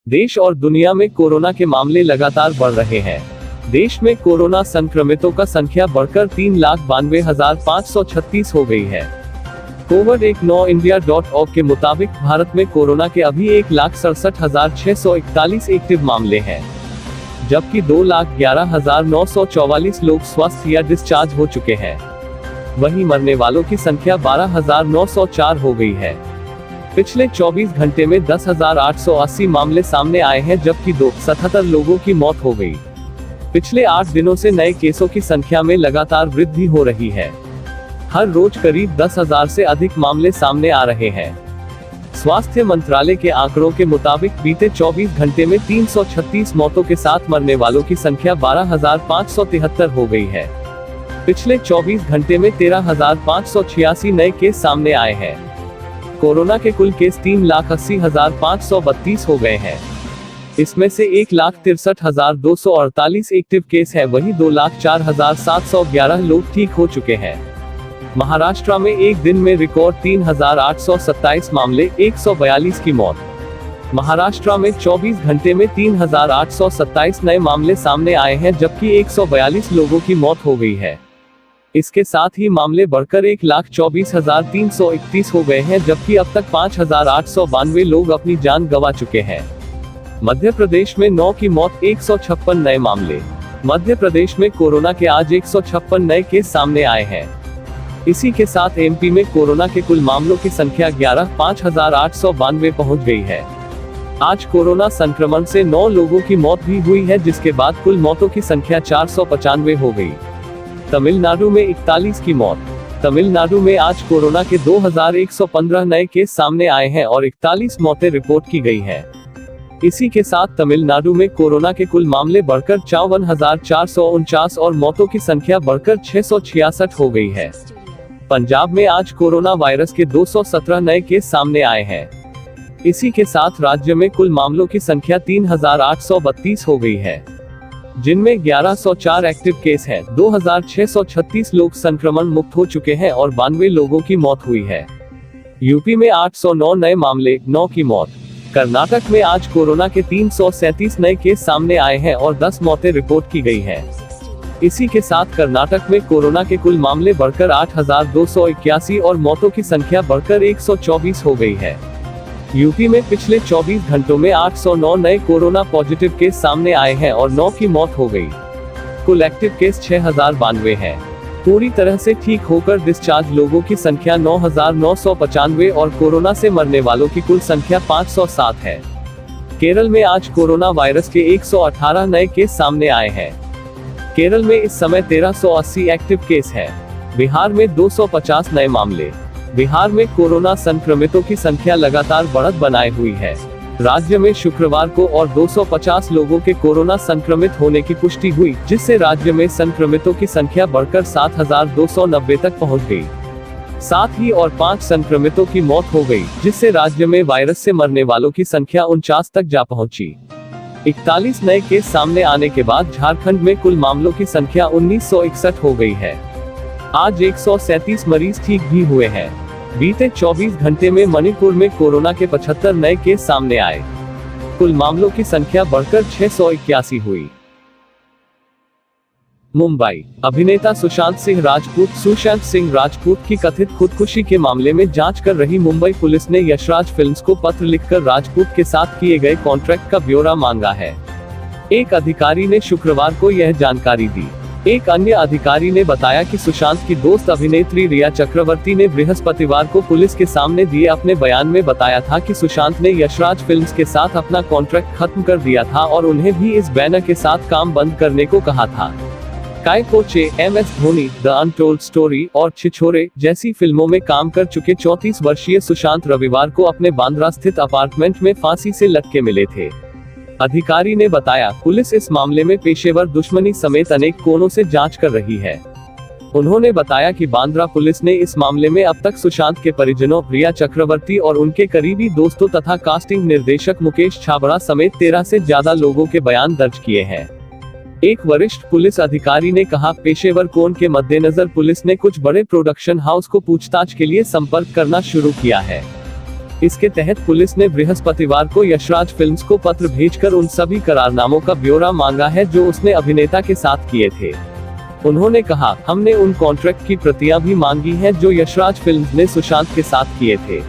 देश और दुनिया में कोरोना के मामले लगातार बढ़ रहे हैं। देश में कोरोना संक्रमितों का संख्या बढ़कर 3,92,536 हो गई है। COVID-19India.org के मुताबिक भारत में कोरोना के अभी 1,67,641 एक्टिव मामले हैं, जबकि 2,11,944 लोग स्वस्थ या डिस्चार्ज हो चुके हैं। वहीं मरने वालों की संख्या 12,904 हो गई है। पिछले 24 घंटे में 10,880 मामले सामने आए हैं, जबकि 277 लोगों की मौत हो गई। पिछले 8 दिनों से नए केसों की संख्या में लगातार वृद्धि हो रही है। हर रोज करीब 10,000 से अधिक मामले सामने आ रहे हैं। स्वास्थ्य मंत्रालय के आंकड़ों के मुताबिक बीते 24 घंटे में 336 मौतों के साथ मरने वालों की संख्या 12,573 हो गई है। पिछले 24 घंटे में 13,586 नए केस सामने आए हैं। कोरोना के कुल केस 3,80,532 हो गए हैं। इसमें से 1,63,248 एक्टिव केस है, वहीं 2,04,711 लोग ठीक हो चुके हैं। महाराष्ट्र में एक दिन में रिकॉर्ड 3,827 मामले, 142 की मौत। महाराष्ट्र में 24 घंटे में 3,827 नए मामले सामने आए हैं, जबकि 142 लोगों की मौत हो गई है। इसके साथ ही मामले बढ़कर 1,24,331 हो गए हैं, जबकि अब तक 5,892 लोग अपनी जान गंवा चुके हैं। मध्य प्रदेश में 9 की मौत, 156 नए मामले। मध्य प्रदेश में कोरोना के आज 156 नए केस सामने आए हैं। इसी के साथ एमपी में कोरोना के कुल मामलों की संख्या 5,892 पहुंच गई है। आज कोरोना संक्रमण से 9 लोगों की मौत भी हुई है, जिसके बाद कुल मौतों की संख्या 495 हो गई। तमिलनाडु में 41 की मौत। तमिलनाडु में आज कोरोना के 2,115 नए केस सामने आए हैं और 41 मौतें रिपोर्ट की गई हैं। इसी के साथ तमिलनाडु में कोरोना के कुल मामले बढ़कर 54,449 और मौतों की संख्या बढ़कर 666 हो गई है। पंजाब में आज कोरोना वायरस के 217 नए केस सामने आए हैं। इसी के साथ राज्य में कुल मामलों की संख्या 3,832 हो गई है, जिनमें 1,104 एक्टिव केस हैं, 2,636 लोग संक्रमण मुक्त हो चुके हैं और 92 लोगों की मौत हुई है। यूपी में 809 नए मामले, 9 की मौत। कर्नाटक में आज कोरोना के 337 नए केस सामने आए हैं और 10 मौतें रिपोर्ट की गई हैं। इसी के साथ कर्नाटक में कोरोना के कुल मामले बढ़कर 8,281 और मौतों की संख्या बढ़कर 124 हो गई है। यूपी में पिछले 24 घंटों में 809 नए कोरोना पॉजिटिव केस सामने आए हैं और 9 की मौत हो गई। कुल एक्टिव केस 6,092 हैं। पूरी तरह से ठीक होकर डिस्चार्ज लोगों की संख्या 9,995 और कोरोना से मरने वालों की कुल संख्या 507 है। केरल में आज कोरोना वायरस के 118 नए केस सामने आए हैं। केरल में इस समय 1,380 एक्टिव केस हैं। बिहार में 250 नए मामले। बिहार में कोरोना संक्रमितों की संख्या लगातार बढ़त बनाए हुई है। राज्य में शुक्रवार को और 250 लोगों के कोरोना संक्रमित होने की पुष्टि हुई, जिससे राज्य में संक्रमितों की संख्या बढ़कर 7,290 तक पहुंच गई। साथ ही और 5 संक्रमितों की मौत हो गई, जिससे राज्य में वायरस से मरने वालों की संख्या 49 तक जा पहुंची। 41 नए केस सामने आने के बाद झारखंड में कुल मामलों की संख्या 1,961 हो गई है। आज 137 मरीज ठीक भी हुए हैं। बीते 24 घंटे में मणिपुर में कोरोना के 75 नए केस सामने आए। कुल मामलों की संख्या बढ़कर 681 हुई। मुंबई। अभिनेता सुशांत सिंह राजपूत की कथित खुदकुशी के मामले में जांच कर रही मुंबई पुलिस ने यशराज फिल्म्स को पत्र लिखकर राजपूत के साथ किए गए कॉन्ट्रैक्ट का ब्यौरा मांगा है। एक अधिकारी ने शुक्रवार को यह जानकारी दी। एक अन्य अधिकारी ने बताया कि सुशांत की दोस्त अभिनेत्री रिया चक्रवर्ती ने बृहस्पतिवार को पुलिस के सामने दिए अपने बयान में बताया था कि सुशांत ने यशराज फिल्म्स के साथ अपना कॉन्ट्रैक्ट खत्म कर दिया था और उन्हें भी इस बैनर के साथ काम बंद करने को कहा था। काय पोचे, MS Dhoni, the untold story और छिछोरे जैसी फिल्मों में काम कर चुके 34 वर्षीय सुशांत रविवार को अपने बांद्रा स्थित अपार्टमेंट में फांसी से लटके मिले थे। अधिकारी ने बताया, पुलिस इस मामले में पेशेवर दुश्मनी समेत अनेक कोणों से जांच कर रही है। उन्होंने बताया कि बांद्रा पुलिस ने इस मामले में अब तक सुशांत के परिजनों, रिया चक्रवर्ती और उनके करीबी दोस्तों तथा कास्टिंग निर्देशक मुकेश छाबड़ा समेत 13 से ज्यादा लोगों के बयान दर्ज किए हैं। एक वरिष्ठ पुलिस अधिकारी ने कहा, पेशेवर कोण के मद्देनजर पुलिस ने कुछ बड़े प्रोडक्शन हाउस को पूछताछ के लिए संपर्क करना शुरू किया है। इसके तहत पुलिस ने बृहस्पतिवार को यशराज फिल्म्स को पत्र भेजकर उन सभी करारनामों का ब्यौरा मांगा है जो उसने अभिनेता के साथ किए थे। उन्होंने कहा, हमने उन कॉन्ट्रैक्ट की प्रतियां भी मांगी हैं जो यशराज फिल्म्स ने सुशांत के साथ किए थे।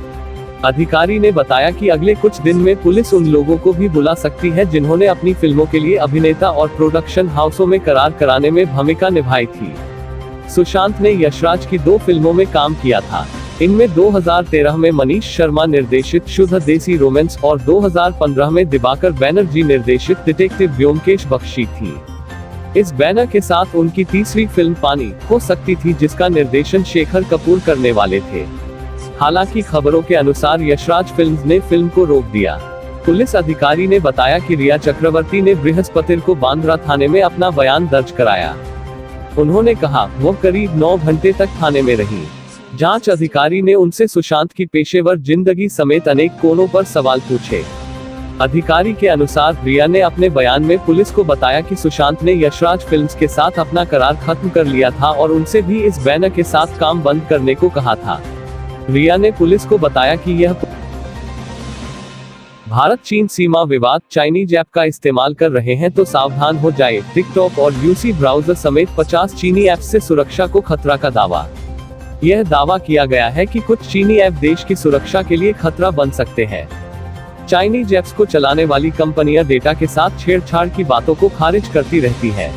अधिकारी ने बताया कि अगले कुछ दिन में पुलिस उन लोगों को भी बुला सकती है जिन्होंने अपनी फिल्मों के लिए अभिनेता और प्रोडक्शन हाउसों में करार कराने में भूमिका निभाई थी। सुशांत ने यशराज की 2 फिल्मों में काम किया था। इनमें 2013 में मनीष शर्मा निर्देशित शुद्ध देसी रोमांस और 2015 में दिवाकर बैनर्जी निर्देशित डिटेक्टिव ब्योमकेश बख्शी थी। इस बैनर के साथ उनकी तीसरी फिल्म पानी हो सकती थी, जिसका निर्देशन शेखर कपूर करने वाले थे। हालांकि खबरों के अनुसार यशराज फिल्म्स ने फिल्म को रोक दिया। पुलिस अधिकारी ने बताया कि रिया चक्रवर्ती ने बृहस्पतिवार को बांद्रा थाने में अपना बयान दर्ज कराया। उन्होंने कहा, वो करीब 9 घंटे तक थाने में रही। जांच अधिकारी ने उनसे सुशांत की पेशेवर जिंदगी समेत अनेक कोणों पर सवाल पूछे। अधिकारी के अनुसार रिया ने अपने बयान में पुलिस को बताया कि सुशांत ने यशराज फिल्म्स के साथ अपना करार खत्म कर लिया था और उनसे भी इस बैनर के साथ काम बंद करने को कहा था। रिया ने पुलिस को बताया कि यह भारत चीन सीमा विवाद चाइनीज ऐप का इस्तेमाल कर रहे हैं तो सावधान हो जाए। टिकटॉक और यूसी ब्राउजर समेत 50 चीनी ऐप से सुरक्षा को खतरा का दावा। यह दावा किया गया है कि कुछ चीनी ऐप देश की सुरक्षा के लिए खतरा बन सकते हैं। चाइनीज ऐप्स को चलाने वाली कंपनियां डेटा के साथ छेड़छाड़ की बातों को खारिज करती रहती हैं।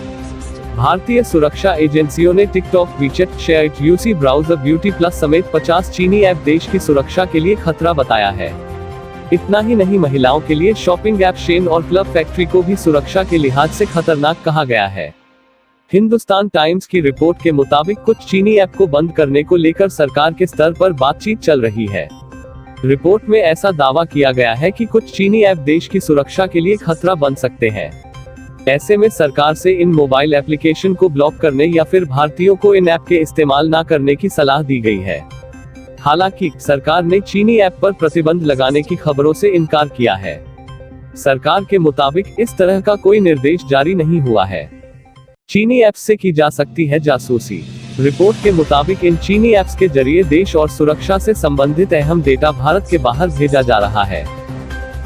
भारतीय सुरक्षा एजेंसियों ने TikTok, WeChat, SHAREit, UC browser, Beauty Plus समेत 50 चीनी ऐप देश की सुरक्षा के लिए खतरा बताया है। इतना ही नहीं, महिलाओं के लिए शॉपिंग ऐप शेन और क्लब फैक्ट्री को भी सुरक्षा के लिहाज से खतरनाक कहा गया है। हिंदुस्तान टाइम्स की रिपोर्ट के मुताबिक कुछ चीनी ऐप को बंद करने को लेकर सरकार के स्तर पर बातचीत चल रही है। रिपोर्ट में ऐसा दावा किया गया है कि कुछ चीनी ऐप देश की सुरक्षा के लिए खतरा बन सकते हैं। ऐसे में सरकार से इन मोबाइल एप्लीकेशन को ब्लॉक करने या फिर भारतीयों को इन ऐप के इस्तेमाल न करने की सलाह दी गई है। हालांकि सरकार ने चीनी ऐप पर प्रतिबंध लगाने की खबरों से इनकार किया है। सरकार के मुताबिक इस तरह का कोई निर्देश जारी नहीं हुआ है। चीनी ऐप्स से की जा सकती है जासूसी। रिपोर्ट के मुताबिक इन चीनी ऐप्स के जरिए देश और सुरक्षा से संबंधित अहम डेटा भारत के बाहर भेजा जा रहा है।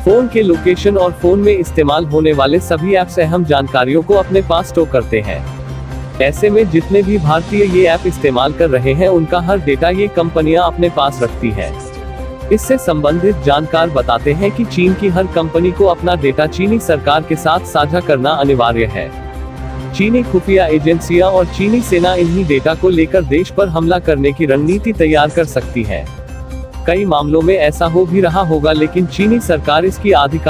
फोन के लोकेशन और फोन में इस्तेमाल होने वाले सभी ऐप्स अहम जानकारियों को अपने पास स्टोर करते हैं। ऐसे में जितने भी भारतीय ये ऐप इस्तेमाल कर रहे हैं उनका हर डेटा ये कंपनियां अपने पास रखती है। इससे संबंधित जानकार बताते हैं कि चीन की हर कंपनी को अपना डेटा चीनी सरकार के साथ साझा करना अनिवार्य है। चीनी खुफिया एजेंसियां और चीनी सेना इन्हीं डेटा को लेकर देश पर हमला करने की रणनीति तैयार कर सकती है। कई मामलों में ऐसा हो भी रहा होगा, लेकिन चीनी सरकार इसकी आधिकारिक